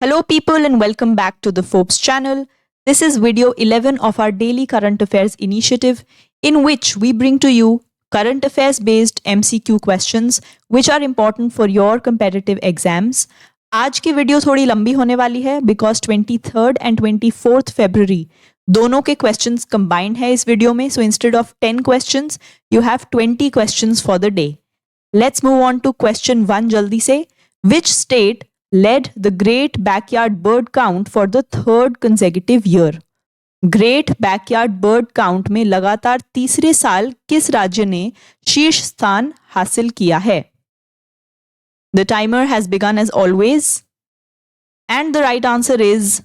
Hello, people, and welcome back to the Forbes channel. This is video 11 of our daily current affairs initiative, in which we bring to you current affairs based MCQ questions which are important for your competitive exams. आज की video थोड़ी लंबी होने वाली है because 23rd and 24th February दोनों के questions combined है इस वीडियो में. So instead of 10 questions you have 20 questions for the day. Let's move on to question 1 जल्दी से. Which state led the Great Backyard Bird Count for the third consecutive year? Great backyard bird count में लगातार तीसरे साल किस राज्य ने शीर्ष स्थान हासिल किया है? The timer has begun as always, and the right answer is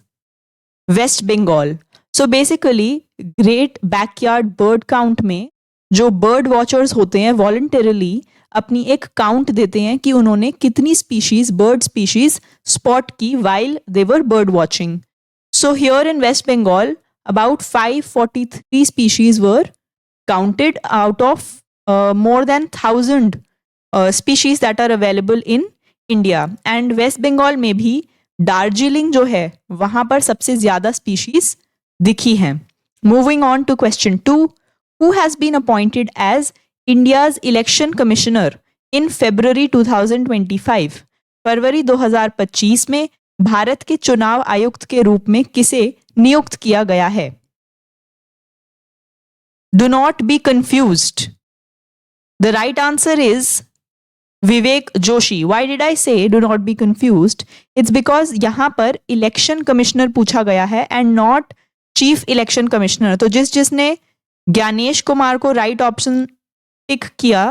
West Bengal. So basically, great backyard bird count में जो बर्ड वॉचर्स होते हैं वॉलंटरली अपनी एक काउंट देते हैं कि उन्होंने कितनी स्पीशीज बर्ड स्पीशीज स्पॉट की while they were bird watching. So here in West Bengal about 543 species were counted out of more than 1000 species that are available in India. And West Bengal में भी दार्जिलिंग जो है वहां पर सबसे ज्यादा स्पीशीज दिखी हैं. Moving on to question 2. Who has been appointed as India's election commissioner in February 2025? फरवरी 2025 में भारत के चुनाव आयुक्त के रूप में किसे नियुक्त किया गया है? Do not be confused. The right answer is Vivek Joshi. Why did I say do not be confused? It's because यहां पर इलेक्शन कमिश्नर पूछा गया है and not chief election commissioner. तो जिसने ज्ञानेश कुमार को राइट ऑप्शन पिक किया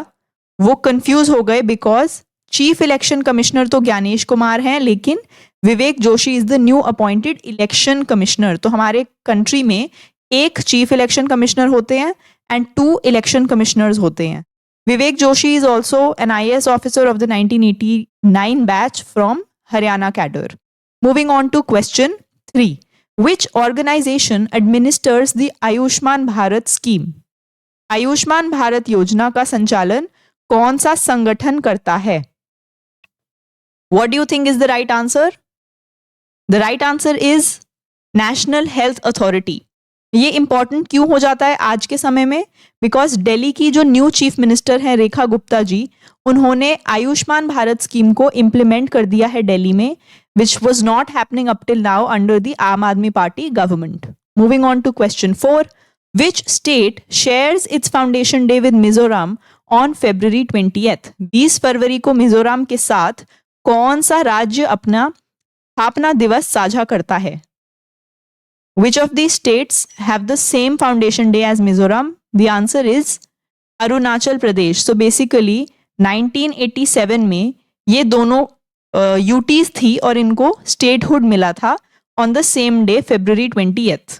वो कंफ्यूज हो गए बिकॉज चीफ इलेक्शन कमिश्नर तो ज्ञानेश कुमार हैं लेकिन Vivek Joshi is the new appointed election commissioner. तो हमारे कंट्री में एक चीफ इलेक्शन कमिश्नर होते हैं एंड 2 इलेक्शन कमिश्नर्स होते हैं. Vivek Joshi is also an IAS officer of the 1989 batch from Haryana cadre. Moving on to question 3. Which organization administers the Ayushman Bharat scheme? Ayushman Bharat योजना का संचालन कौन सा संगठन करता है? What do you think is the right answer? The right answer is National Health Authority. ये important क्यों हो जाता है आज के समय में? बिकॉज दिल्ली की जो न्यू चीफ मिनिस्टर है रेखा गुप्ता जी, उन्होंने आयुष्मान भारत स्कीम को इम्प्लीमेंट कर दिया है दिल्ली में, which was not happening up till now under the Aam Aadmi Party government. Moving on to question 4. Which state shares its foundation day with Mizoram on February 20th? 20 फरवरी को मिजोरम के साथ कौन सा राज्य अपना स्थापना दिवस साझा करता है? Which of these states have the same foundation day as Mizoram? The answer is Arunachal Pradesh. So basically 1987 में ये दोनों यूटीज थी और इनको स्टेटहुड मिला था on the same day February 20th.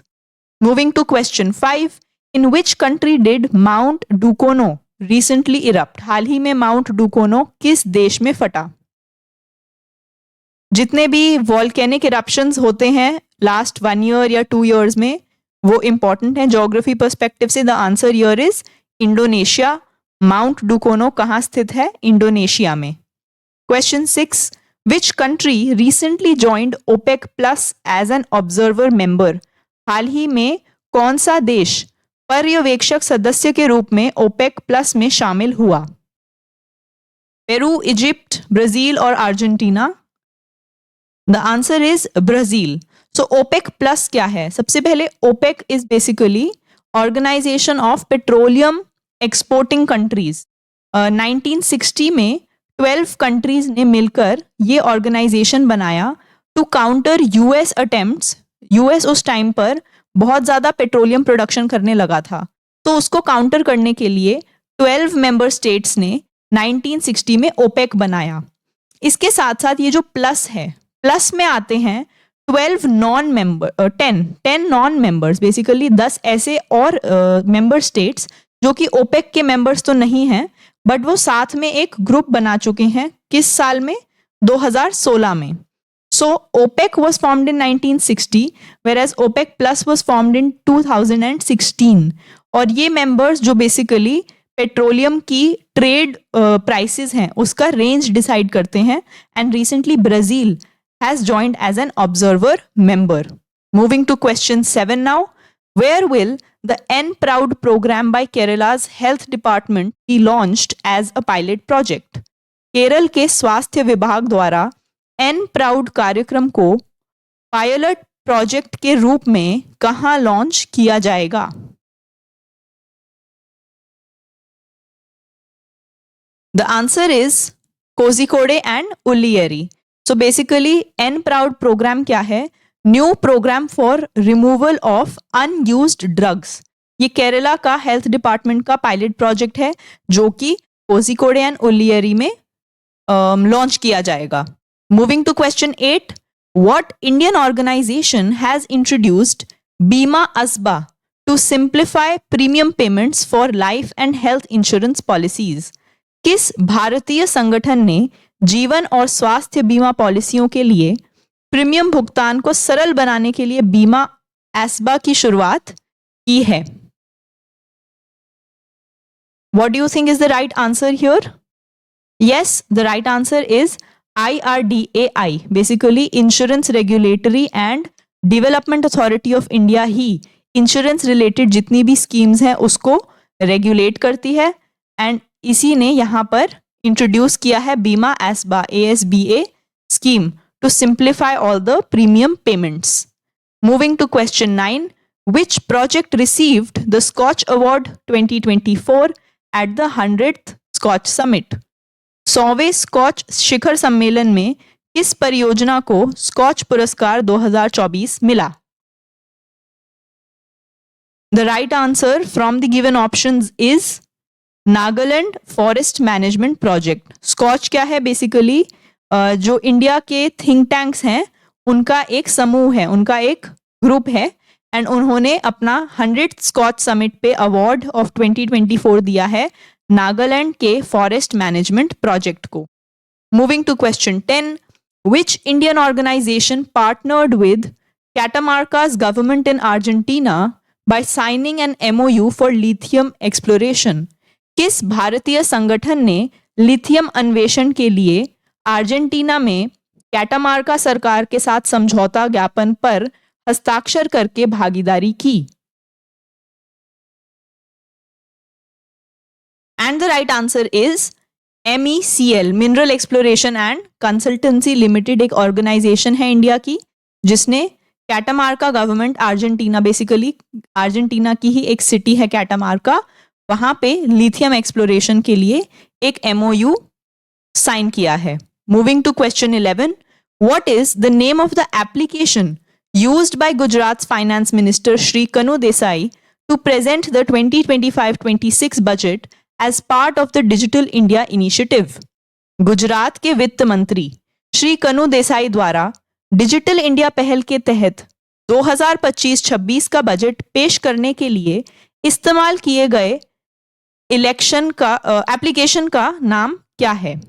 Moving to question 5. In which country did Mount Dukono recently erupt? हाल ही में माउंट डुकोनो किस देश में फटा? जितने भी वॉल्केनिक इरप्शंस होते हैं लास्ट 1 ईयर या 2 ईयर्स में वो इंपॉर्टेंट है ज्योग्राफी पर्सपेक्टिव से. The answer here is Indonesia. Mount Dukono कहाँ स्थित है? इंडोनेशिया में. Question 6. Which country recently joined OPEC Plus as an observer member? हाल ही में कौन सा देश पर्यवेक्षक सदस्य के रूप में OPEC Plus में शामिल हुआ? पेरू, इजिप्ट, ब्राजील और Argentina. The answer is Brazil. So OPEC Plus क्या है? सबसे पहले OPEC is basically organisation of petroleum exporting countries. 1960 में 12 कंट्रीज ने मिलकर ये ऑर्गेनाइजेशन बनाया to counter US attempts. US उस टाइम पर बहुत ज़्यादा पेट्रोलियम प्रोडक्शन करने लगा था, तो उसको काउंटर करने के लिए 12 मेंबर स्टेट्स ने 1960 में ओपेक बनाया. इसके साथ साथ ये जो प्लस है, प्लस में आते हैं 12 non member 10 non members, basically 10 ऐसे और मेंबर स्टेट्स जो कि ओपेक के मेंबर्स तो नहीं हैं बट वो साथ में एक ग्रुप बना चुके हैं. किस साल में? 2016 में. सो OPEC was formed in 1960 whereas OPEC Plus was formed in 2016. और ये मेंबर्स जो बेसिकली पेट्रोलियम की ट्रेड प्राइसेस हैं उसका रेंज डिसाइड करते हैं. And recently Brazil has joined as an observer member. Moving to question 7 now. Where will the N Proud program by Kerala's health department be launched as a pilot project? Kerala के स्वास्थ्य विभाग द्वारा N Proud कार्यक्रम को pilot project के रूप में कहां लॉन्च किया जाएगा? The answer is Kozhikode and Ulliyeri. So basically N Proud program क्या है? New programme for removal of unused drugs. ये केरला का हेल्थ डिपार्टमेंट का पायलट प्रोजेक्ट है जो कि कोझिकोडे एंड उल्लियरी में लॉन्च किया जाएगा. Moving to question 8. What Indian organisation has introduced Bima ASBA to simplify premium payments for life and health insurance policies? किस भारतीय संगठन ने जीवन और स्वास्थ्य बीमा पॉलिसियों के लिए प्रीमियम भुगतान को सरल बनाने के लिए बीमा एस्बा की शुरुआत की है? What do you think is the right answer here? Yes, the right answer is IRDAI. Basically, Insurance Regulatory and Development Authority of India he insurance related जितनी भी स्कीम्स हैं उसको रेगुलेट करती है एंड इसी ने यहाँ पर इंट्रोड्यूस किया है बीमा एस्बा ASBA scheme to simplify all the premium payments. Moving to question 9. Which project received the Scotch Award 2024 at the 100th Scotch Summit? 100वें स्कॉच शिखर सम्मेलन में किस परियोजना को स्कॉच पुरस्कार 2024 मिला? The right answer from the given options is Nagaland forest management project. Skoch क्या है? बेसिकली जो इंडिया के थिंक टैंक्स हैं उनका एक समूह है, उनका एक ग्रुप है एंड उन्होंने अपना 100th स्कॉच समिट पे अवार्ड ऑफ 2024 दिया है नागालैंड के फॉरेस्ट मैनेजमेंट प्रोजेक्ट को. Moving to question 10. Which Indian organisation partnered with Catamarca's government in Argentina by signing an MOU for lithium exploration? किस भारतीय संगठन ने लिथियम अन्वेषण के लिए अर्जेंटीना में कैटामार्का सरकार के साथ समझौता ज्ञापन पर हस्ताक्षर करके भागीदारी की? And the right answer is MECL, mineral exploration and consultancy limited. एक ऑर्गेनाइजेशन है इंडिया की जिसने Catamarca government Argentina, basically Argentina की ही एक सिटी है कैटामार्का, वहां पे लिथियम एक्सप्लोरेशन के लिए एक MOU साइन किया है. Moving to question 11. What is the name of the application used by Gujarat's Finance Minister Shri Kanu Desai to present the 2025-26 budget as part of the Digital India Initiative? Gujarat के वित्त मंत्री श्री कनु देसाई द्वारा digital India पहल के तहत 2025-26 का budget पेश करने के लिए इस्तेमाल किए गए एप्लीकेशन का नाम क्या है?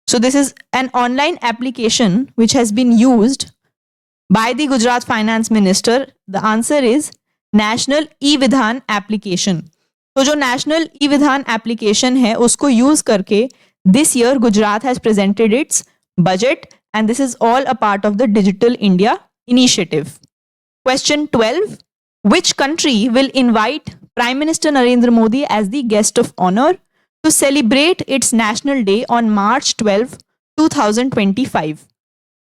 So this is an online application which has been used by the Gujarat Finance Minister. The answer is National E-Vidhan application. तो जो National E-Vidhan application है उसको use करके this year Gujarat has presented its budget and this is all a part of the Digital India Initiative. Question 12. Which country will invite Prime Minister Narendra Modi as the guest of honor to celebrate its National Day on March 12, 2025?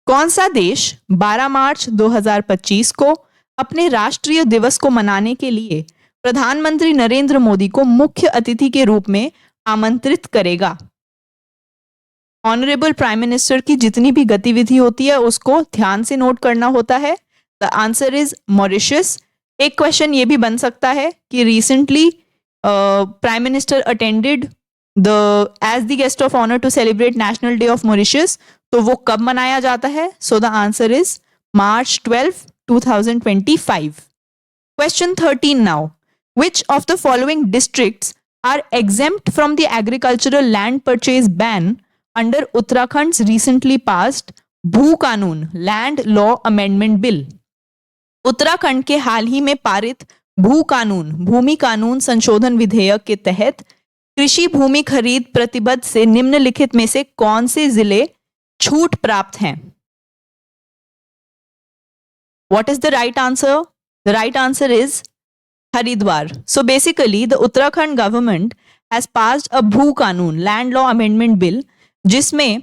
कौन सा देश 12 मार्च 2025 को अपने राष्ट्रीय दिवस को मनाने के लिए प्रधानमंत्री नरेंद्र मोदी को मुख्य अतिथि के रूप में आमंत्रित करेगा? ऑनरेबल प्राइम मिनिस्टर की जितनी भी गतिविधि होती है उसको ध्यान से नोट करना होता है. The answer is Mauritius. एक क्वेश्चन ये भी बन सकता है कि recently prime minister attended as the guest of honor to celebrate National Day of Mauritius, तो वो कब मनाया जाता है? So the answer is March 12, 2025. Question 13 now. Which of the following districts are exempt from the agricultural land purchase ban under Uttarakhand's recently passed भू कानून Land Law Amendment Bill? Uttarakhand के हाल ही में पारित भू कानून भूमि कानून संशोधन विधेयक के तहत कृषि भूमि खरीद प्रतिबद्ध से निम्नलिखित में से कौन से जिले छूट प्राप्त हैं? What is the right answer? The right answer is Haridwar. So basically, the Uttarakhand government has passed a भू कानून, लैंड लॉ अमेंडमेंट बिल, जिसमें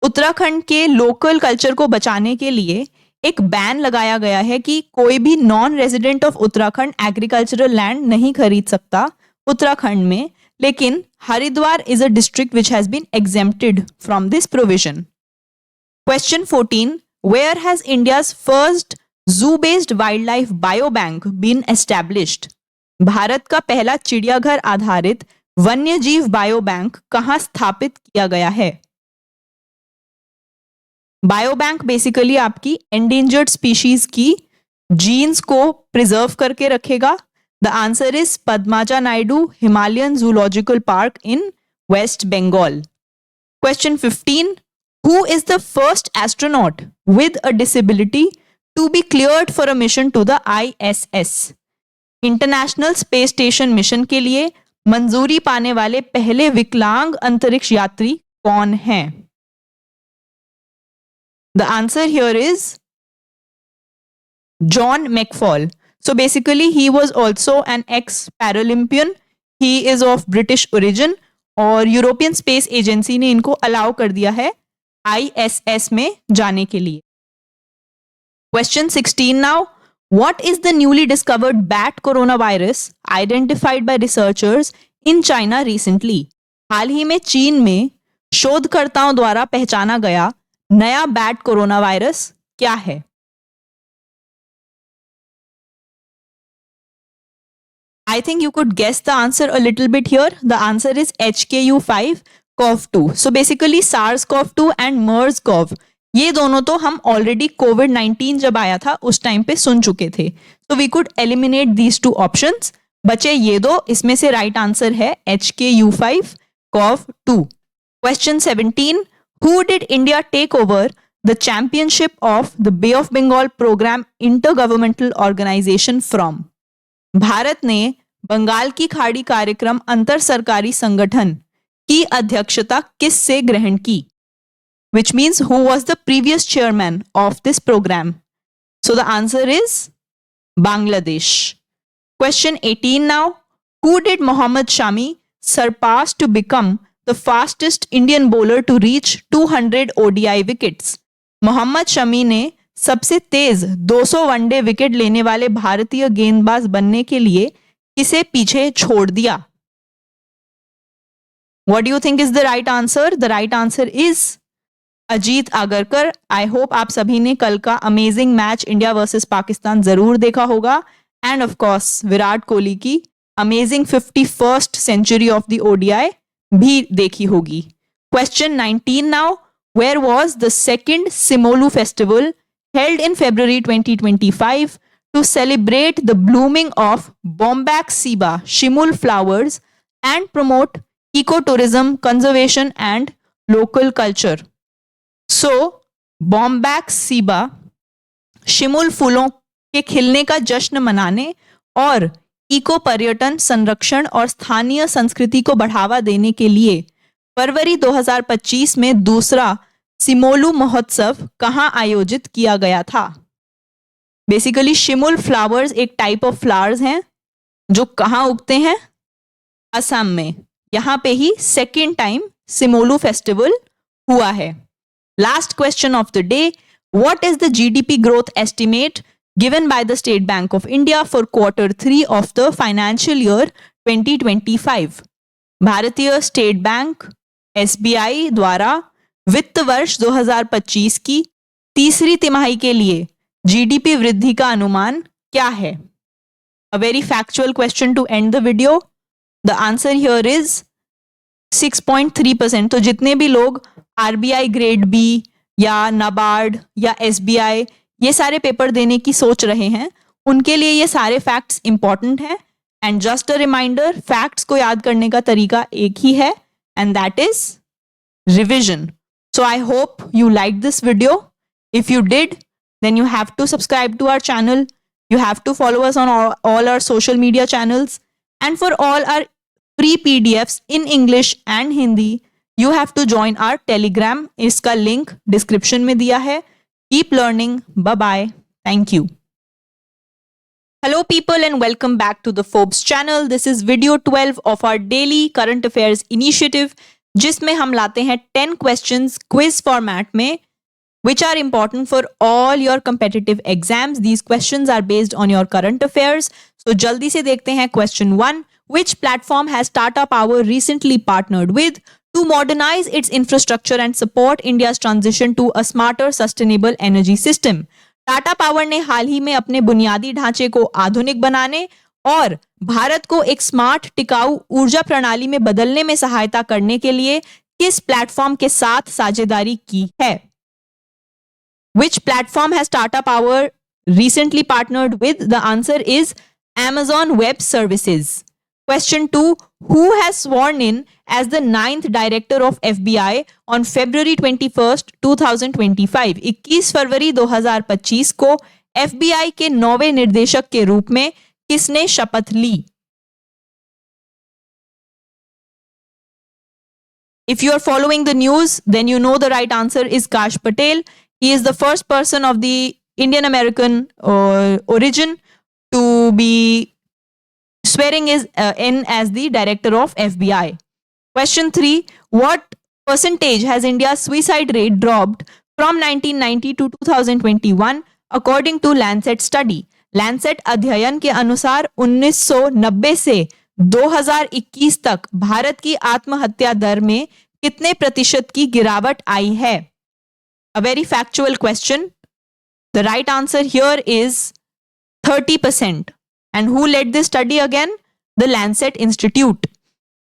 उत्तराखंड के लोकल कल्चर को बचाने के लिए एक बैन लगाया गया है कि कोई भी non resident of Uttarakhand agricultural land नहीं खरीद सकता उत्तराखंड में. लेकिन Haridwar is a district which has been exempted from this provision. Question 14. Where has India's first zoo-based wildlife biobank been established? Bharat का पहला चिड़ियाघर आधारित वन्यजीव बायोबैंक कहाँ स्थापित किया गया है? बायोबैंक बेसिकली आपकी एंडेंजर्ड स्पीशीज की जीन्स को प्रिजर्व करके रखेगा. The answer is Padmaja Naidu Himalayan zoological park in West Bengal. Question 15. Who is the first astronaut with a disability to be cleared for a mission to the ISS? International space station mission के लिए मंजूरी पाने वाले पहले विकलांग अंतरिक्ष यात्री कौन हैं? The answer here is John McFall. So basically he was also an ex-Paralympian. He is of British origin और यूरोपियन स्पेस एजेंसी ने इनको अलाउ कर दिया है ISS में जाने के लिए. Question 16 now. What is the newly discovered bat coronavirus identified by researchers in China recently? हाल ही में चीन में शोधकर्ताओं द्वारा पहचाना गया नया बैट कोरोना वायरस क्या है? I think you could guess the answer a little bit here. The answer is HKU5-CoV2. So basically SARS-CoV-2 and MERS-CoV, ये दोनों तो हम ऑलरेडी कोविड-19 जब आया था उस टाइम पे सुन चुके थे. तो we could eliminate these two options. बचे ये दो, इसमें से राइट आंसर है HKU5-CoV2. Question 17. Who did India take over the championship of the Bay of Bengal program intergovernmental organization from? Bharat ने बंगाल की खाड़ी कार्यक्रम अंतर सरकारी संगठन की अध्यक्षता किस से ग्रहण की? Which means who was the previous chairman of this program? So the answer is Bangladesh. Question 18 now. Who did Mohammad Shami surpass to become the fastest Indian bowler to reach 200 ODI wickets? Mohammed Shami ने सबसे तेज 200 one day wicket लेने वाले भारतीय गेंदबाज बनने के लिए किसे पीछे छोड़ दिया? What do you think is the right answer? The right answer is Ajit Agarkar. I hope आप सभी ने कल का amazing match India versus Pakistan जरूर देखा होगा. End of course Virat Kohli की amazing 51st century of the ODI भी देखी होगी. Question 19 now. Where was the second Simolu festival held in February 2025 to celebrate the blooming of Bombax Siba shimul flowers and promote ecotourism, conservation and local culture? So, Bombax Siba Shimul फूलों के खिलने का जश्न मनाने और इको पर्यटन, संरक्षण और स्थानीय संस्कृति को बढ़ावा देने के लिए फरवरी 2025 में दूसरा सिमोलू महोत्सव कहां आयोजित किया गया था? बेसिकली शिमुल फ्लावर्स एक टाइप ऑफ फ्लावर्स हैं जो कहां उगते हैं? असम में. यहां पे ही सेकेंड टाइम सिमोलू फेस्टिवल हुआ है. Last question of the day. What is the GDP growth estimate given by the State Bank of India for Q3 of the financial year 2025? भारतीय स्टेट बैंक SBI द्वारा वित्त वर्ष 2025 की तीसरी तिमाही के लिए GDP वृद्धि का अनुमान क्या है? A very factual question to end the video. The answer here is 6.3%. तो जितने भी लोग RBI ग्रेड B या नाबार्ड या SBI ये सारे पेपर देने की सोच रहे हैं, उनके लिए ये सारे फैक्ट्स इंपॉर्टेंट हैं. And just a reminder, facts को याद करने का तरीका एक ही है, and that is revision. So I hope you liked this video. If you did, then you have to subscribe to our channel. You have to follow us on all our social media channels. And for all our free PDFs in English and Hindi, you have to join our Telegram. इसका link description में दिया है. Keep learning. Bye-bye. Thank you. Hello people and welcome back to the Forbes channel. This is video 12 of our daily current affairs initiative जिसमें हम लाते हैं 10 questions quiz format में which are important for all your competitive exams. These questions are based on your current affairs. So जल्दी से देखते हैं question 1. Which platform has Tata Power recently partnered with to modernize its infrastructure and support India's transition to a smarter sustainable energy system? Tata power ने हाल ही में अपने बुनियादी ढांचे को आधुनिक बनाने और भारत को एक स्मार्ट टिकाऊ ऊर्जा प्रणाली में बदलने में सहायता करने के लिए किस प्लेटफॉर्म के साथ साझेदारी की है? Which platform has Tata Power recently partnered with? The answer is Amazon Web Services. Question 2. Who has sworn in as the 9th director of FBI on February 21st, 2025? 21 फरवरी 2025 को FBI के 9वें निर्देशक के रूप में किसने शपथ ली? If you are following the news, then you know the right answer is Kash Patel. He is the first person of the Indian American origin to be swearing in as the director of FBI. Question 3. What percentage has India's suicide rate dropped from 1990 to 2021 according to Lancet study? Lancet अध्ययन के अनुसार 1990 से 2021 तक भारत की आत्महत्या दर में कितने प्रतिशत की गिरावट आई है? A very factual question. The right answer here is 30%. And who led this study again? The Lancet Institute.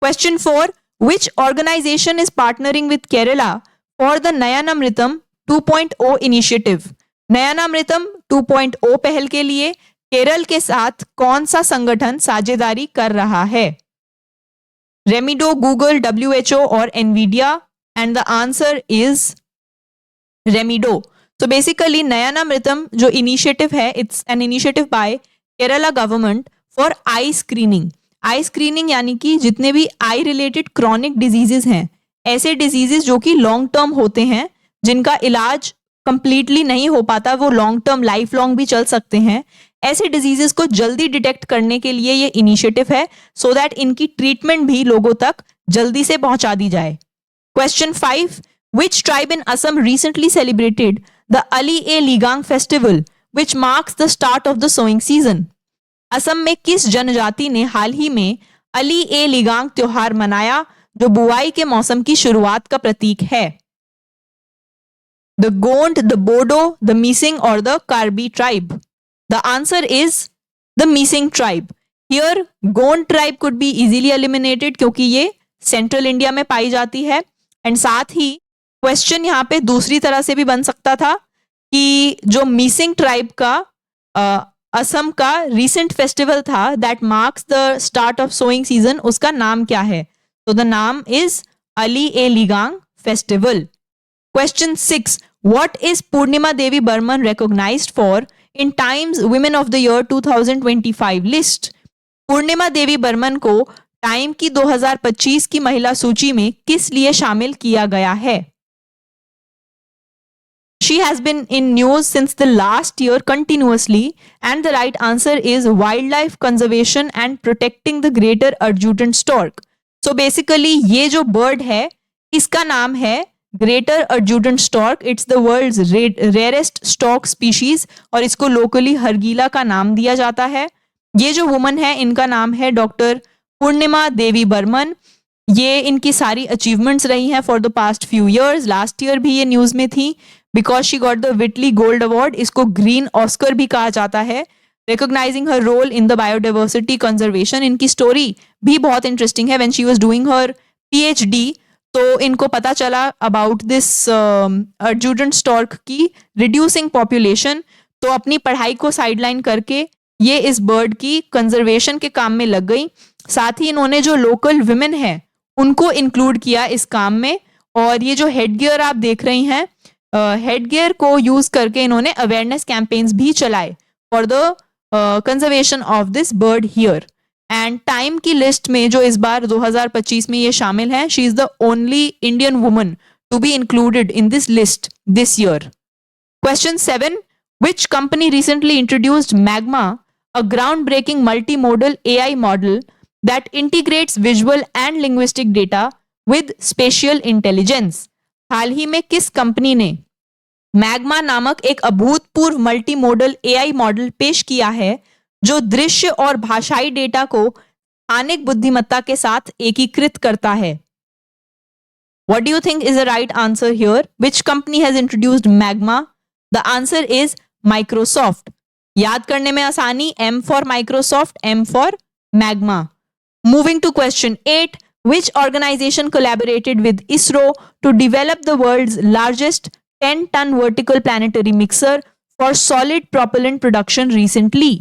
Question 4. Which organization is partnering with Kerala for the Nayanamritam 2.0 initiative? Nayanamritam 2.0 पहल के लिए केरल के साथ कौन सा संगठन साझेदारी कर रहा है? Remido, Google, WHO और Nvidia? And the answer is Remido. So basically Nayanamritam जो initiative है, it's an initiative by Kerala government for I screening. I screening यानी कि जितने भी आई रिलेटेड क्रॉनिक डिजीजेस हैं, ऐसे डिजीजेस जो कि लॉन्ग टर्म होते हैं, जिनका इलाज कंप्लीटली नहीं हो पाता, वो लॉन्ग टर्म लाइफ लॉन्ग भी चल सकते हैं, ऐसे डिजीजेस को जल्दी डिटेक्ट करने के लिए ये इनिशिएटिव है सो दैट इनकी ट्रीटमेंट भी लोगों तक जल्दी से पहुंचा दी जाए. Question 5. Which tribe in Assam recently celebrated the Ali A Ligang festival which marks the start of the sowing season? Assam में किस जनजाति ने हाल ही में अली ए लिगांग त्योहार मनाया जो बुआई के मौसम की शुरुआत का प्रतीक है? The Gond, the Bodo, the Mising or the Karbi tribe? The answer is the Mising tribe. Here Gond tribe could be easily eliminated क्योंकि ये सेंट्रल इंडिया में पाई जाती है. एंड साथ ही क्वेश्चन यहाँ पे दूसरी तरह से भी बन सकता था कि जो मिसिंग ट्राइब का असम का रीसेंट फेस्टिवल था that marks the start of sowing season, उसका नाम क्या है? तो the name is Ali Aye Ligang festival. Question 6. What is Purnima Devi Barman recognised for in Time's women of the year 2025 list? Purnima Devi Barman को टाइम की 2025 की महिला सूची में किस लिए शामिल किया गया है? She has been in news since the last year continuously and the right answer is wildlife conservation and protecting the greater adjutant stork. So basically ये जो bird है इसका नाम है greater adjutant stork. It's the world's rarest stork species और इसको locally हरगीला का नाम दिया जाता है. ये जो woman है इनका नाम है डॉक्टर पूर्णिमा देवी बर्मन. ये इनकी सारी अचीवमेंट्स रही हैं for the past few years. Last year भी ये न्यूज में थी because she got the Whitley gold award. इसको ग्रीन ऑस्कर भी कहा जाता है, recognising her role in the biodiversity conservation. इनकी स्टोरी भी बहुत इंटरेस्टिंग है. When she was doing her PhD तो इनको पता चला अबाउट दिस एडजुटेंट स्टॉर्क की रिड्यूसिंग पॉपुलेशन. तो अपनी पढ़ाई को साइडलाइन करके ये इस बर्ड की कंजर्वेशन के काम में लग गई. साथ ही इन्होंने जो लोकल विमेन है उनको इंक्लूड किया इस काम में. और ये जो हेड गियर आप देख रही हैं, हेड गियर को यूज करके इन्होंने अवेयरनेस कैंपेन्स भी चलाए for the conservation of this bird here. And Time की लिस्ट में जो इस बार 2025 में ये शामिल है, she is the only Indian woman to be included in this list this year. Question 7. Which company recently introduced Magma, a groundbreaking multimodal AI model that integrates visual and linguistic data with spatial intelligence? हाल ही में किस company ने magma नामक एक अभूतपूर्व multimodal AI model पेश किया है जो दृश्य और भाषाई डेटा को स्थानिक बुद्धिमत्ता के साथ एकीकृत करता है? What do you think is the right answer here? Which company has introduced Magma? The answer is Microsoft. याद करने में आसानी, M for Microsoft, M for Magma. Moving to question 8. Which organization collaborated with ISRO to develop the world's largest 10-ton vertical planetary mixer for solid propellant production recently?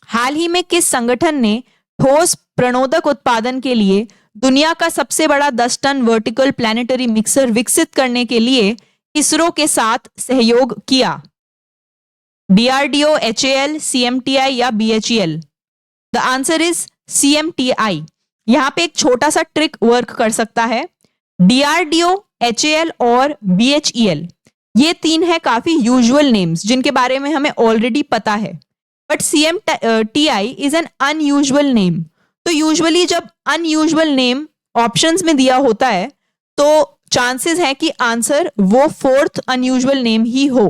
हाल ही में किस संगठन ने ठोस प्रणोदक उत्पादन के लिए दुनिया का सबसे बड़ा 10 टन वर्टिकल प्लैनेटरी मिक्सर विकसित करने के लिए इसरो के साथ सहयोग किया? DRDO, HAL, CMTI या BHEL? The answer is CMTI. यहां पे एक छोटा सा ट्रिक वर्क कर सकता है. DRDO, HAL और BHEL ये तीन है काफी यूजुअल नेम्स जिनके बारे में हमें ऑलरेडी पता है. But CMTI is an unusual name. तो यूजुअली जब अनयूजुअल नेम ऑप्शंस में दिया होता है तो चांसेस है कि आंसर वो फोर्थ अनयूजुअल नेम ही हो.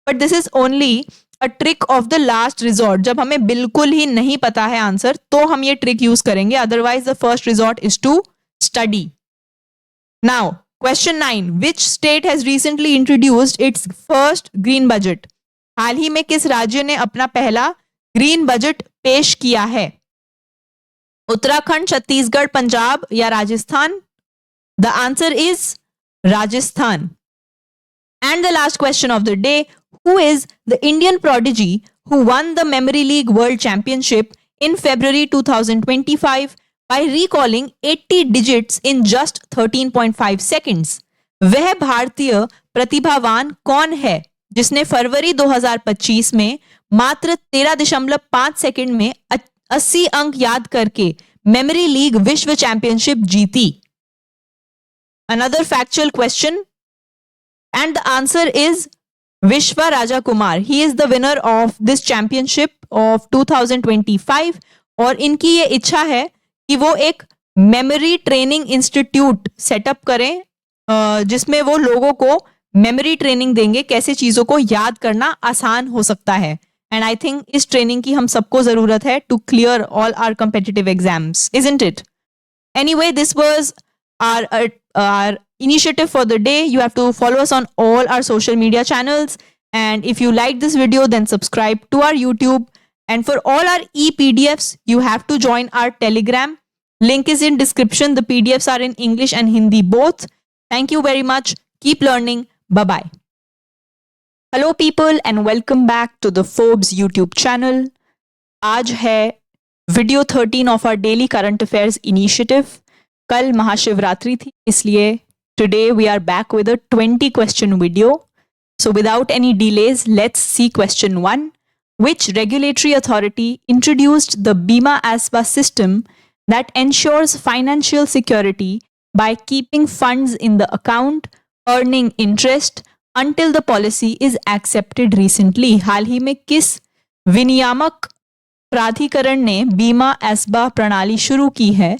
But this is only a trick of the last resort. जब हमें बिल्कुल ही नहीं पता है आंसर तो हम ये ट्रिक यूज करेंगे. Otherwise the first resort is to study. Now question 9. Which state has recently introduced its first green budget? हाल ही में किस राज्य ने अपना पहला ग्रीन बजट पेश किया है? उत्तराखंड, छत्तीसगढ़, पंजाब या Rajasthan? The answer is Rajasthan. And the last question of the day, who is the Indian prodigy who won the Memory League World Championship in February 2025 by recalling 80 digits in just 13.5 seconds? वह भारतीय प्रतिभावान कौन है जिसने फरवरी 2025 में मात्र 13.5 सेकंड में 80 अंक याद करके मेमोरी लीग विश्व चैंपियनशिप जीती? Another factual question. And the answer is Vishwa Raja Kumar. He is the winner of this championship of 2025 और इनकी ये इच्छा है कि वो एक मेमोरी ट्रेनिंग इंस्टीट्यूट सेटअप करें जिसमें वो लोगों को मेमोरी ट्रेनिंग देंगे, कैसे चीजों को याद करना आसान हो सकता है. एंड आई थिंक इस ट्रेनिंग की हम सबको जरूरत है to clear all our competitive exams, isn't it? Anyway, this was our initiative for the day. You have to follow us on all our social media channels. And if you like this video, then subscribe to our YouTube. And for all our e-PDFs, you have to join our Telegram. Link is in description. The PDFs are in English and Hindi both. Thank you very much. Keep learning. Bye-bye. Hello people and welcome back to the Forbes YouTube channel. आज है video 13 of our daily current affairs initiative. कल महाशिवरात्रि थी इसलिए today we are back with a 20 question video. So without any delays let's see question 1. Which regulatory authority introduced the Bima ASBA system that ensures financial security by keeping funds in the account, earning interest until the policy is accepted recently? हाल ही में किस विनियामक प्राधिकरण ने बीमा एस्बा प्रणाली शुरू की है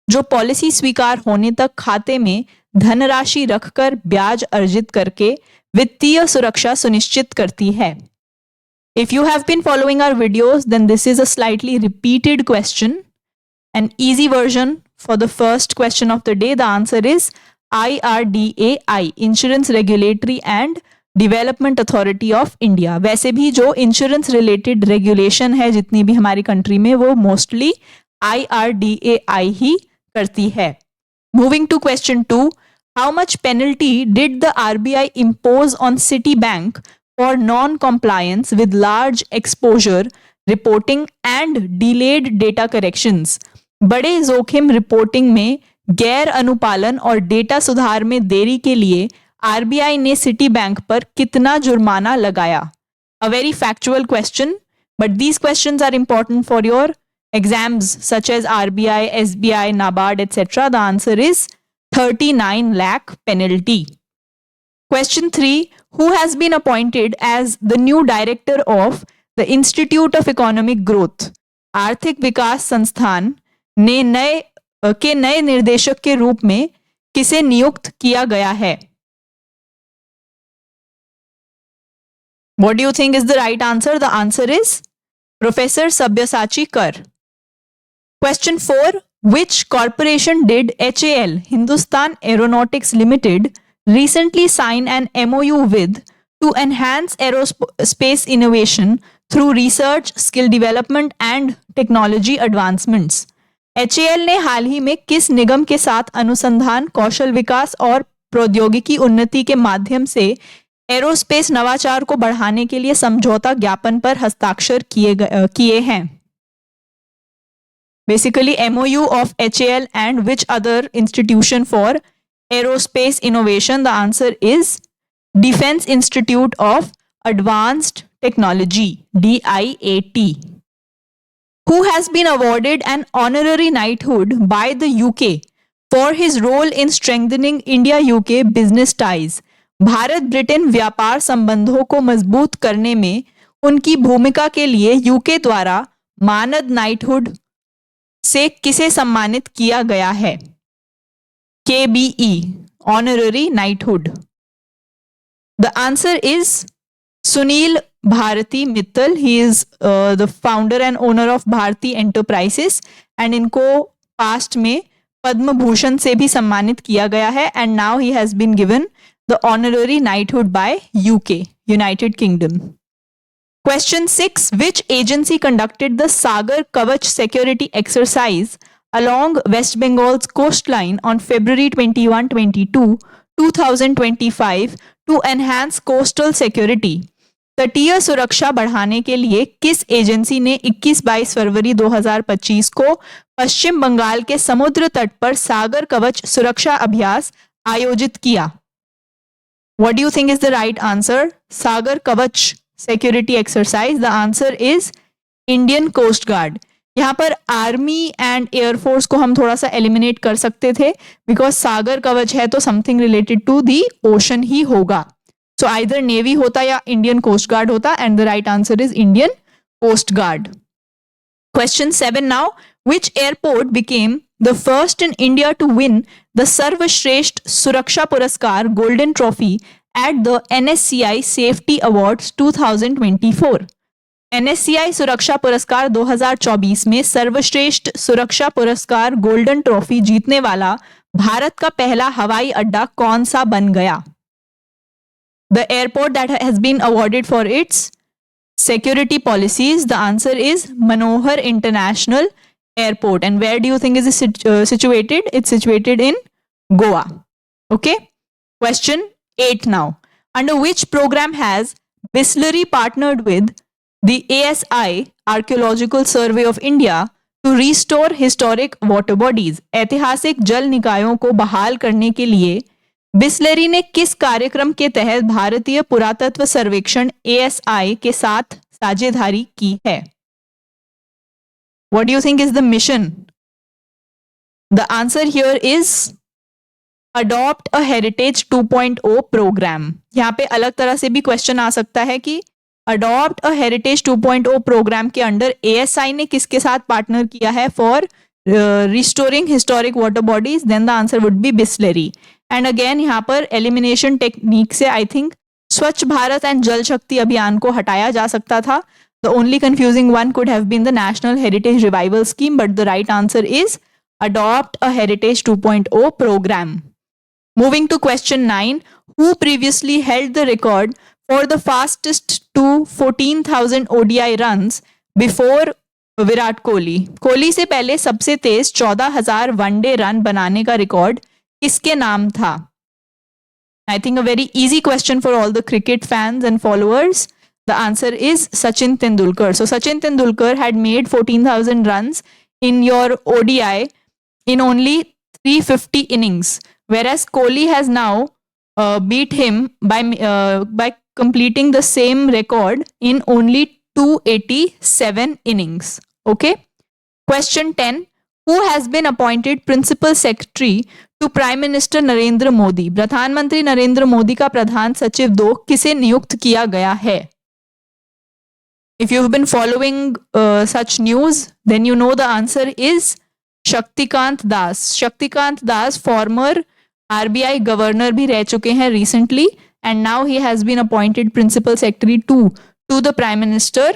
जो पॉलिसी स्वीकार होने तक खाते में धनराशि रखकर ब्याज अर्जित करके वित्तीय सुरक्षा सुनिश्चित करती है? If you have been following our videos, then this is a slightly repeated question. An easy version for the first question of the day. The answer is IRDAI, Insurance Regulatory and development authority of India. वैसे भी जो insurance related regulation है जितनी भी हमारी country में वो mostly IRDAI ही करती है. Moving to question 2. How much penalty did the RBI impose on Citibank for non compliance with large exposure reporting and delayed data corrections? बड़े जोखिम रिपोर्टिंग में गैर अनुपालन और डेटा सुधार में देरी के लिए RBI ने सिटी बैंक पर कितना जुर्माना लगाया? A very factual question, but these questions are important for your exams such as RBI, SBI, NABARD, etc. The answer is 39 lakh penalty. Question 3. who has been appointed as the new director of the Institute of Economic Growth, आर्थिक विकास संस्थान ने नए निर्देशक के रूप में किसे नियुक्त किया गया है? What do you think is the right answer? The answer is Professor Sabyasachi Kar. Question 4. Which corporation did HAL, Hindustan Aeronautics Limited, recently sign an MOU with to enhance aerospace innovation through research, skill development and technology advancements? HAL ने हाल ही में किस निगम के साथ अनुसंधान, कौशल विकास और प्रौद्योगिकी उन्नति के माध्यम से एरोस्पेस नवाचार को बढ़ाने के लिए समझौता ज्ञापन पर हस्ताक्षर किए हैं? Basically, MOU of HAL and which other institution for aerospace innovation? The answer is Defense Institute of Advanced Technology, DIAT. Who has been awarded an honorary knighthood by the UK for his role in strengthening India-UK business ties? Bharat Britain व्यापार संबंधों को मजबूत करने में उनकी भूमिका के लिए यूके द्वारा मानद नाइटहुड से किसे सम्मानित किया गया है? KBE, honorary knighthood. The answer is Sunil Bharati Mittal. He is the founder and owner of Bharti Enterprises and इनको past में पद्म भूषण से भी सम्मानित किया गया है and now he has been given the honorary knighthood by UK, United Kingdom. Question 6. Which agency conducted the Sagar Kavach security exercise along West Bengal's coastline on February 21-22, 2025 to enhance coastal security? तटीय सुरक्षा बढ़ाने के लिए किस agency ने 21-22 फरवरी 2025 को पश्चिम बंगाल के समुद्र तट पर सागर कवच सुरक्षा अभ्यास आयोजित किया? What do you think is the right answer? Sagar Kavach security exercise. The answer is Indian Coast Guard. यहाँ पर आर्मी एंड एयरफोर्स को हम थोड़ा सा एलिमिनेट कर सकते थे बिकॉज सागर कवच है तो something related to the ocean ही होगा. सो आइदर नेवी होता या इंडियन कोस्ट गार्ड होता and the right answer is Indian coast guard. Question 7 now. Which airport became the first in India to win the Sarvashresht Suraksha Puraskar Golden Trophy at the NSCI Safety Awards 2024? NSCI सुरक्षा पुरस्कार 2024 में सर्वश्रेष्ठ सुरक्षा पुरस्कार golden trophy जीतने वाला भारत का पहला हवाई अड्डा कौन सा बन गया? The airport that has been awarded for its security policies. The answer is Manohar International Airport. And where do you think is it situated? It's situated in Goa. Okay. Question 8 now. Under which program has Bisleri partnered with the ASI Archaeological Survey of India to restore historic water bodies? ऐतिहासिक जल निकायों को बहाल करने के लिए Bisleri ने किस कार्यक्रम के तहत भारतीय पुरातत्व सर्वेक्षण ASI के साथ साझेदारी की है? What do you think is the mission? The answer here is Adopt a Heritage 2.0 program. यहाँ पे अलग तरह से भी क्वेश्चन आ सकता है कि Adopt a Heritage 2.0 प्रोग्राम के अंडर ASI ने किसके साथ पार्टनर किया है for restoring historic water bodies? Then the answer would be Bisleri. And again यहाँ पर एलिमिनेशन टेक्निक से आई थिंक स्वच्छ भारत एंड जल शक्ति अभियान को हटाया जा सकता था. The only confusing one could have been the national heritage revival scheme, but the right answer is adopt a heritage 2.0 programme. Moving to question 9, who previously held the record for the fastest to 14,000 ODI runs before Virat Kohli? Kohli से पहले सबसे तेज 14,000 one day run बनाने का record किसके नाम था? I think a very easy question for all the cricket fans and followers. The answer is Sachin Tendulkar. So Sachin Tendulkar had made 14,000 runs in your ODI in only 350 innings, whereas Kohli has now beat him by completing the same record in only 287 innings. Okay. Question 10. Who has been appointed principal secretary to Prime Minister Narendra Modi? प्रधानमंत्री नरेंद्र मोदी का प्रधान सचिव 2 किसे नियुक्त किया गया है? If you've been following such news, then you know the answer is Shaktikant Das. Shaktikant Das former RBI governor भी रह चुके हैं recently, and now he has been appointed principal secretary to the Prime Minister.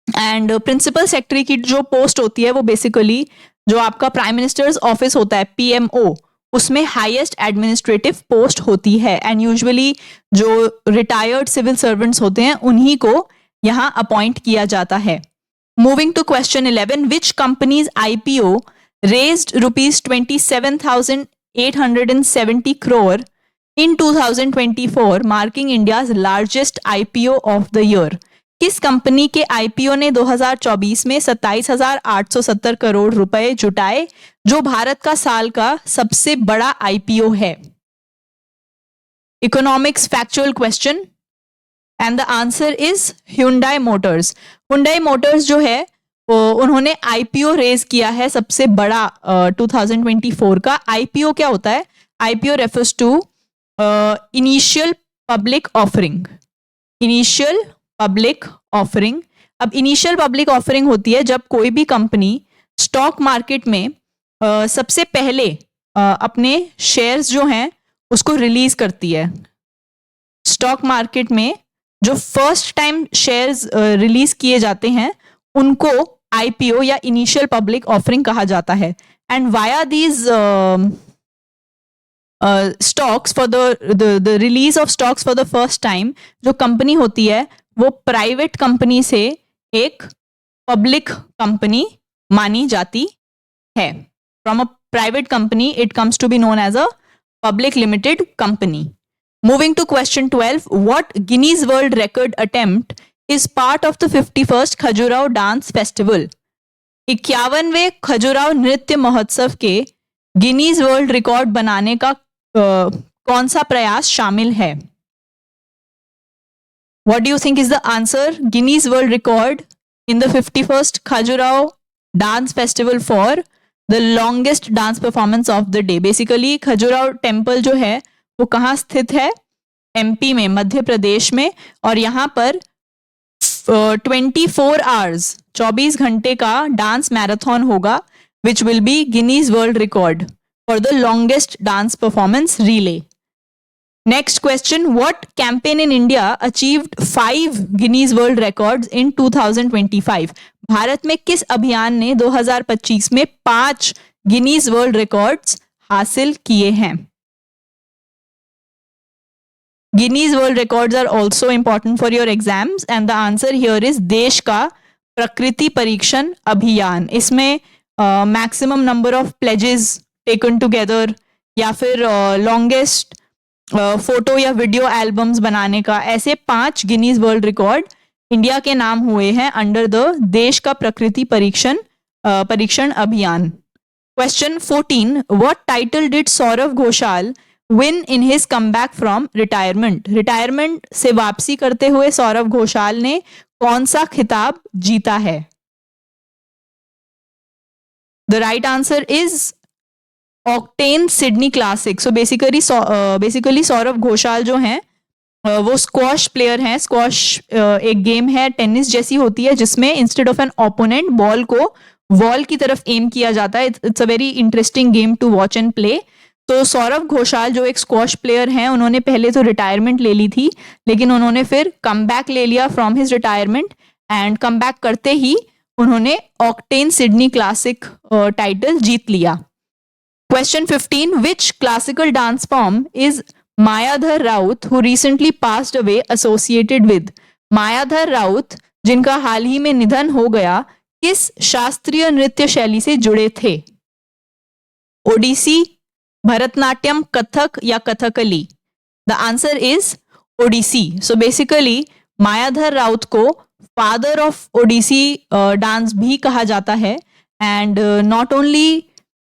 And principal secretary की जो post होती है वो basically जो आपका प्राइम मिनिस्टर्स ऑफिस होता है PMO, उसमें हाईएस्ट एडमिनिस्ट्रेटिव पोस्ट होती है एंड यूजुअली जो रिटायर्ड सिविल सर्वेंट्स होते हैं उन्हीं को यहाँ अपॉइंट किया जाता है. Moving to question 11, which companies IPO raised ₹27,870 crore in 2024, marking India's largest IPO of the year? किस कंपनी के IPO ने 2024 में 27,870 करोड़ रुपए जुटाए, जो भारत का साल का सबसे बड़ा IPO है? Economics factual question and the answer is Hyundai Motors. Hyundai Motors जो है उन्होंने IPO रेज किया है सबसे बड़ा 2024 का. IPO क्या होता है? IPO refers to initial public offering. Initial public offering. अब इनिशियल पब्लिक ऑफरिंग होती है जब कोई भी कंपनी स्टॉक मार्केट में सबसे पहले अपने शेयर्स जो हैं उसको रिलीज करती है. स्टॉक मार्केट में जो फर्स्ट टाइम शेयर्स रिलीज किए जाते हैं उनको IPO या इनिशियल पब्लिक ऑफरिंग कहा जाता है. And via these stocks for the release of stocks for the first time, जो कंपनी होती है वो प्राइवेट कंपनी से एक पब्लिक कंपनी मानी जाती है. From a private company it comes to be known as a public limited company. Moving to question 12, what Guinness World Record attempt is part of the 51st Khajuraho Dance Festival? 51वें खजुराहो नृत्य महोत्सव के Guinness world record बनाने का कौन सा प्रयास शामिल है? What do you think is the answer? Guinness World Record in the 51st Khajuraho Dance Festival for the longest dance performance of the day. Basically Khajuraho temple जो है वो कहाँ स्थित है? MP में, मध्य प्रदेश में. और यहाँ पर 24 आवर्स 24 घंटे का डांस मैराथन होगा which will be Guinness world record for the longest dance performance relay. Next question, what campaign in India achieved 5 Guinness world records in 2025? Bharat में किस अभियान ने 2025 में 5 गिनीज वर्ल्ड रिकॉर्ड्स हासिल किए हैं? Guinness World Records are also important for your exams and the answer here is देश का प्रकृति परीक्षण अभियान. इसमें maximum number of pledges taken together या फिर longest फोटो या वीडियो एल्बम्स बनाने का, ऐसे 5 गिनीज वर्ल्ड रिकॉर्ड इंडिया के नाम हुए हैं अंडर द देश का प्रकृति परीक्षण अभियान. Question 14, what title did Saurav Ghosal win in his comeback from retirement? Retirement से वापसी करते हुए सौरव घोषाल ने कौन सा खिताब जीता है? The right answer is Octane Sydney Classic. So basically Saurav Ghosal जो हैं वो स्क्वॉश प्लेयर हैं. स्क्वॉश एक गेम है, टेनिस जैसी होती है, जिसमें instead of an opponent ball को वॉल की तरफ एम किया जाता है. It's a very interesting game to watch and play. तो सौरव घोषाल जो एक स्क्वॉश प्लेयर हैं, उन्होंने पहले तो रिटायरमेंट ले ली थी, लेकिन उन्होंने फिर कम बैक ले लिया from his retirement and come back करते ही उन्होंने ऑक्टेन सिडनी क्लासिक टाइटल जीत लिया. Question 15, which classical dance form is Mayadhar Raut who recently passed away associated with? Mayadhar Raut जिनका हाल ही में निधन हो गया, किस शास्त्रीय नृत्य शैली से जुड़े थे? ओडिसी, भरतनाट्यम, कथक या Kathakali? The answer is Odissi. So basically Mayadhar Raut को फादर ऑफ ओडिसी डांस भी कहा जाता है. And not only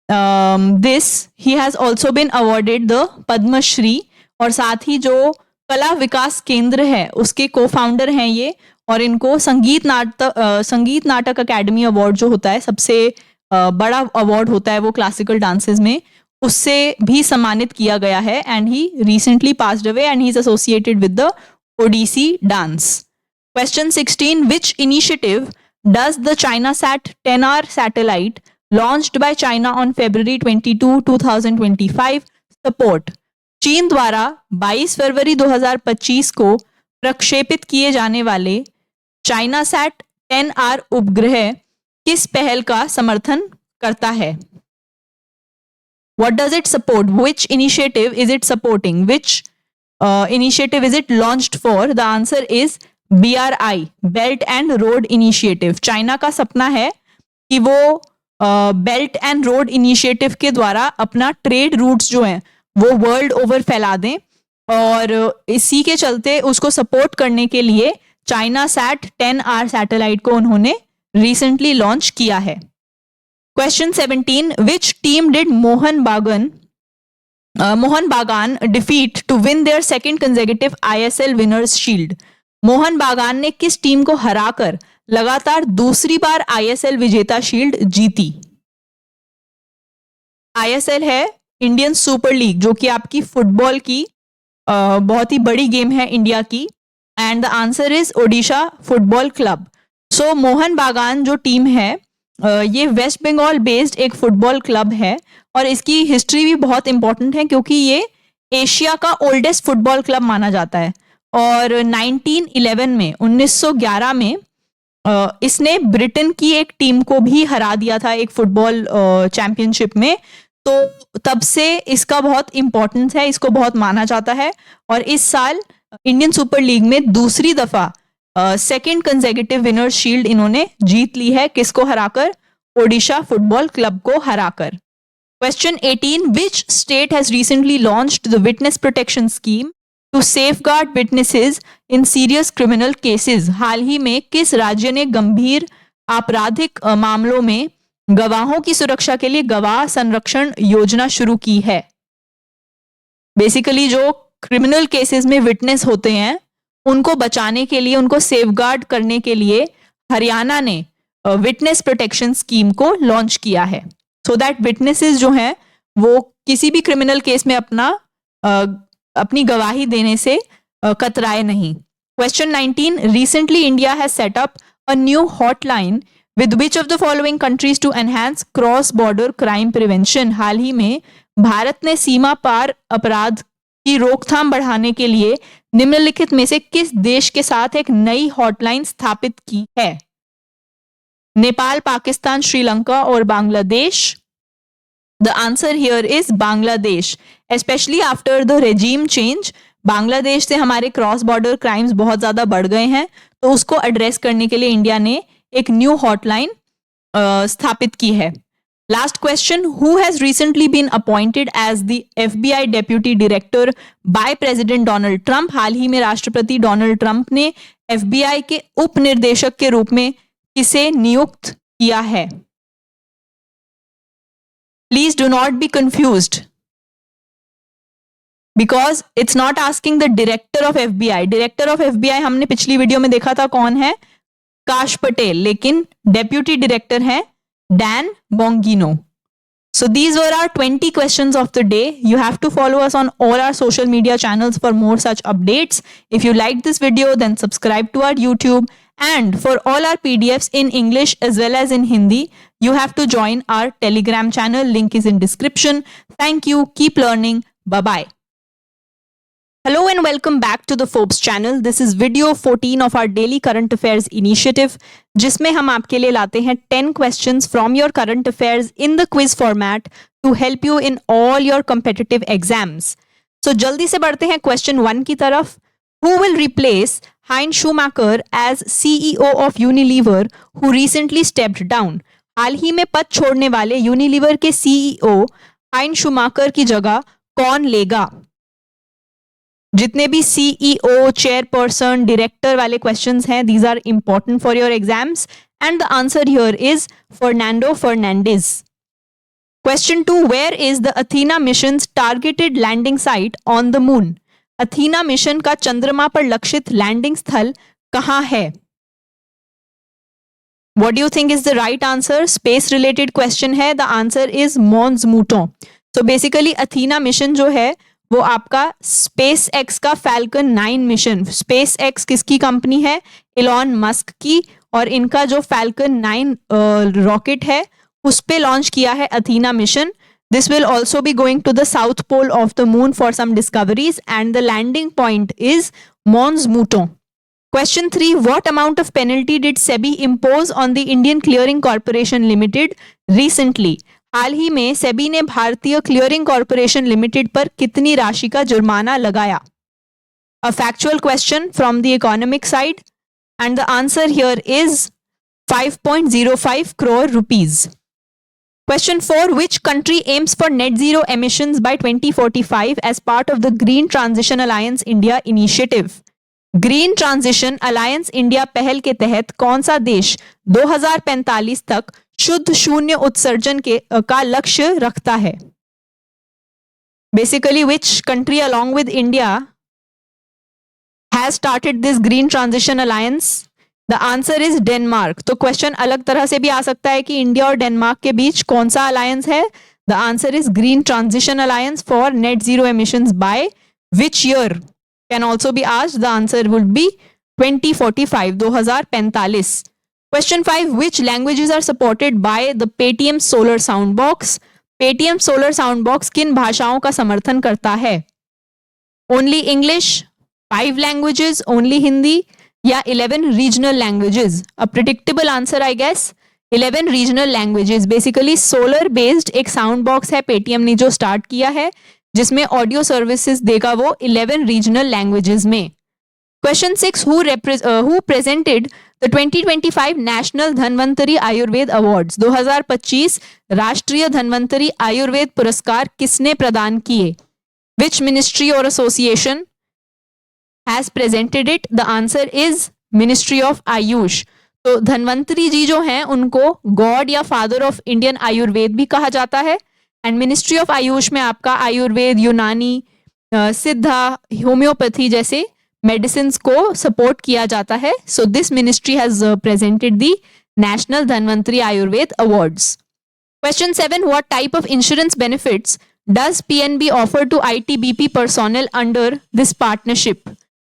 this, he has also been awarded the Padma Shri. और साथ ही जो कला विकास केंद्र है उसके को फाउंडर हैं ये, और इनको संगीत नाटक अकेडमी अवार्ड जो होता है सबसे बड़ा अवार्ड होता है वो क्लासिकल डांसेस में, उससे भी सम्मानित किया गया है and he recently passed away and he is associated with the Odissi dance. Question 16. Which initiative does the ChinaSat 10R satellite launched by China on February 22, 2025 support? चीन द्वारा 22 फरवरी 2025 को प्रक्षेपित किए जाने वाले ChinaSat 10R उपग्रह किस पहल का समर्थन करता है? What does it support? Which initiative is it supporting? Which initiative is it launched for? The answer is BRI, Belt and Road Initiative. China का सपना है कि वो बेल्ट एंड रोड इनिशिएटिव के द्वारा अपना ट्रेड रूट्स जो हैं वो वर्ल्ड ओवर फैला दें, और इसी के चलते उसको सपोर्ट करने के लिए चाइना सैट 10R सैटेलाइट को उन्होंने रिसेंटली लॉन्च किया है. Question 17. Which team did Mohan Bagan defeat to win their second consecutive ISL Winners Shield? Mohan बागान ने किस टीम को हराकर लगातार दूसरी बार ISL विजेता शील्ड जीती? ISL है इंडियन सुपर लीग, जो कि आपकी फुटबॉल की बहुत ही बड़ी गेम है इंडिया की, and the answer is Odisha football club. So Mohan Bagan जो टीम है ये वेस्ट बंगाल बेस्ड एक फुटबॉल क्लब है, और इसकी हिस्ट्री भी बहुत इंपॉर्टेंट है क्योंकि ये एशिया का ओल्डेस्ट फुटबॉल क्लब माना जाता है. और 1911 में 1911 में इसने ब्रिटेन की एक टीम को भी हरा दिया था एक फुटबॉल चैंपियनशिप में. तो तब से इसका बहुत इंपॉर्टेंस है, इसको बहुत माना जाता है, और इस साल इंडियन सुपर लीग में दूसरी दफा सेकंड कंसेक्यूटिव विनर्स शील्ड इन्होंने जीत ली है. किसको हराकर? ओडिशा फुटबॉल क्लब को हराकर. Question 18. Which state has recently launched the witness protection scheme to safeguard witnesses in serious criminal cases? हाल ही में किस राज्य ने गंभीर आपराधिक मामलों में गवाहों की सुरक्षा के लिए गवाह संरक्षण योजना शुरू की है? बेसिकली जो क्रिमिनल केसेस में विटनेस होते हैं उनको बचाने के लिए, उनको सेफगार्ड करने के लिए हरियाणा ने विटनेस प्रोटेक्शन स्कीम को लॉन्च किया है, सो दैट विटनेसेस जो हैं वो किसी भी क्रिमिनल केस में अपनी गवाही देने से कतराए नहीं. Question 19. Recently, India has set up a new hotline with which of the following countries to enhance cross-border crime prevention? हाल ही में भारत ने सीमा पार अपराध की रोकथाम बढ़ाने के लिए निम्नलिखित में से किस देश के साथ एक नई हॉटलाइन स्थापित की है? नेपाल, पाकिस्तान, श्रीलंका और Bangladesh. The answer here is Bangladesh. Especially after the regime change, Bangladesh से हमारे क्रॉस बॉर्डर क्राइम्स बहुत ज्यादा बढ़ गए हैं, तो उसको एड्रेस करने के लिए इंडिया ने एक न्यू हॉटलाइन स्थापित की है. Last question. Who has recently been appointed as the FBI deputy director by president Donald Trump? हाल ही में राष्ट्रपति डोनाल्ड ट्रंप ने FBI के उप निर्देशक के रूप में किसे नियुक्त किया है? Please do not be confused because it's not asking the director of FBI. Director of FBI हमने पिछली वीडियो में देखा था कौन है? काश पटेल. लेकिन डेप्यूटी डायरेक्टर है Dan बोंगिनो. So these were our 20 questions of the day. You have to follow us on all our social media channels for more such updates. If you liked this video, then subscribe to our YouTube. And for all our PDFs in English as well as in Hindi, you have to join our Telegram channel. Link is in description. Thank you. Keep learning. Bye-bye. Hello and welcome back to the Forbes channel. This is video 14 of our daily current affairs initiative, जिसमें हम आपके लिए लाते हैं 10 questions from your current affairs in the quiz format to help you in all your competitive exams. So जल्दी से बढ़ते हैं question 1 की तरफ. Who will replace Hein Schumacher as CEO of Unilever who recently stepped down? हाल ही में पद छोड़ने वाले यूनिलीवर के CEO हाइन शूमाकर की जगह कौन लेगा? जितने भी CEO, चेयरपर्सन, डायरेक्टर वाले क्वेश्चंस हैं, these are important for your exams and the answer here is Fernando Fernandez. Question 2. Where is the Athena mission's targeted landing site on the moon? Athena mission का चंद्रमा पर लक्षित landing स्थल कहाँ है? What do you think is the right answer? Space related question है. The answer is Mons Mouton. So basically Athena mission जो है वो आपका स्पेस एक्स का फैल्कन 9 मिशन. स्पेस एक्स किसकी कंपनी है? इलॉन मस्क की. और इनका जो फैल्कन 9 रॉकेट है उस पे लॉन्च किया है Athena mission. This will also be going to the south pole of the moon for some discoveries, and the landing point is Mons Mouton. Question 3. What amount of penalty did SEBI impose on the Indian Clearing Corporation Limited recently? हाल ही में सेबी ने भारतीय clearing corporation limited पर कितनी राशि का जुर्माना लगाया? A factual question from the economic side, and the answer here is 5.05 crore rupees. Question 4. Which country aims for net zero emissions by 2045 as part of the Green Transition Alliance India initiative? Green transition alliance India पहल के तहत कौन सा देश 2045 तक शुद्ध शून्य उत्सर्जन का लक्ष्य रखता है? Basically, which country along with India has started this green transition alliance? The answer is Denmark. तो क्वेश्चन अलग तरह से भी आ सकता है कि इंडिया और डेनमार्क के बीच कौन सा अलायंस है? The answer is Green Transition Alliance for net zero emissions by which year? Can also be asked. The answer would be 2045. 2045. Question 5. Which languages are supported by the Paytm Solar Soundbox? Paytm Solar Soundbox किन भाषाओं का समर्थन करता है? Only English, 5 languages, only Hindi या 11 regional languages? A predictable answer I guess. 11 regional languages. Basically solar based एक sound box है Paytm ने जो स्टार्ट किया है जिसमें ऑडियो सर्विसेज देगा वो 11 रीजनल लैंग्वेजेस में. Question 6. Who presented the 2025 national Dhanvantari Ayurveda awards? 2025 राष्ट्रीय धन्वंतरी आयुर्वेद पुरस्कार किसने प्रदान किए? विच मिनिस्ट्री और association has presented it? The answer is ministry of Ayush. तो धन्वंतरी जी जो हैं उनको गॉड या फादर ऑफ इंडियन आयुर्वेद भी कहा जाता है. एंड मिनिस्ट्री ऑफ आयुष में आपका आयुर्वेद, यूनानी, सिद्धा, होम्योपैथी जैसे मेडिसिन को सपोर्ट किया जाता है. So this ministry has presented the national Dhanvantari Ayurveda awards. Question 7. What type of insurance benefits does PNB offer to ITBP personnel under this partnership?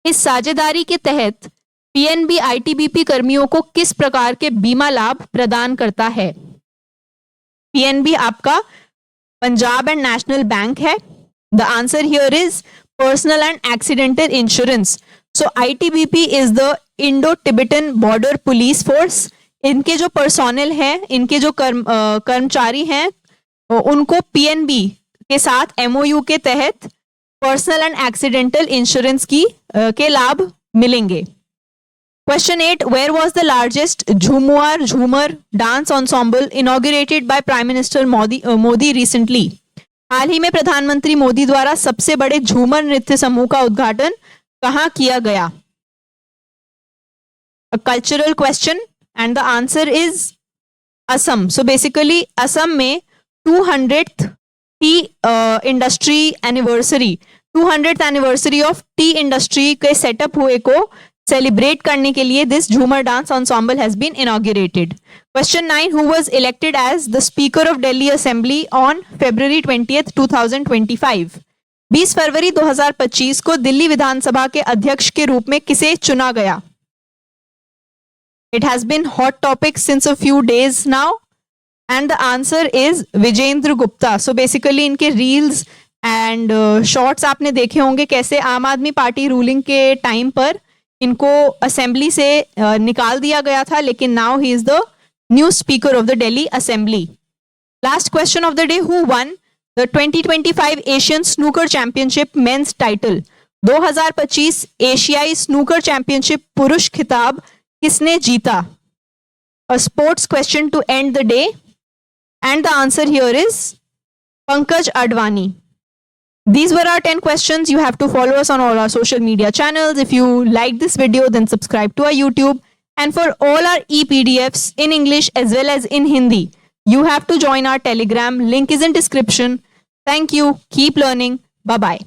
इस साझेदारी के तहत पीएनबी आईटीबीपी कर्मियों को किस प्रकार के बीमा लाभ प्रदान करता है? पीएनबी आपका पंजाब एंड नेशनल बैंक है. The answer here is personal and accidental insurance. So ITBP is the Indo Tibetan border police force. इनके जो पर्सोनल हैं, इनके जो कर्मचारी हैं उनको पीएनबी के साथ एमओयू के तहत पर्सनल एंड एक्सीडेंटल इंश्योरेंस के लाभ मिलेंगे. Question 8. Where was the largest Jhumar dance ensemble inaugurated by Prime Minister Modi recently? हाल ही में प्रधानमंत्री मोदी द्वारा सबसे बड़े झूमर नृत्य समूह का उद्घाटन कहां किया गया? A cultural question and the answer is Assam. So basically Assam में 200th tea industry anniversary 200th anniversary of tea industry के सेटअप हुए को सेलिब्रेट करने के लिए this Jhumar dance ensemble has been inaugurated. Question 9. Who was elected as the speaker of Delhi assembly on February 20th, 2025? 20 फरवरी 2025 को दिल्ली विधानसभा के अध्यक्ष के रूप में किसे चुना गया? It has been hot topic since a few days now and the answer is Vijender Gupta. So basically इनके रील्स एंड शॉर्ट्स आपने देखे होंगे कैसे आम आदमी पार्टी रूलिंग के टाइम पर इनको असेंबली से निकाल दिया गया था, लेकिन now he is the new speaker of the Delhi assembly. Last question of the day. Who won the 2025 Asian snooker championship men's title? 2025 एशियाई स्नूकर चैंपियनशिप पुरुष खिताब किसने जीता? A sports question to end the day and the answer here is Pankaj Advani. These were our 10 questions. You have to follow us on all our social media channels. If you like this video, then subscribe to our YouTube. And for all our e-PDFs in English as well as in Hindi, you have to join our Telegram. Link is in description. Thank you. Keep learning. Bye-bye.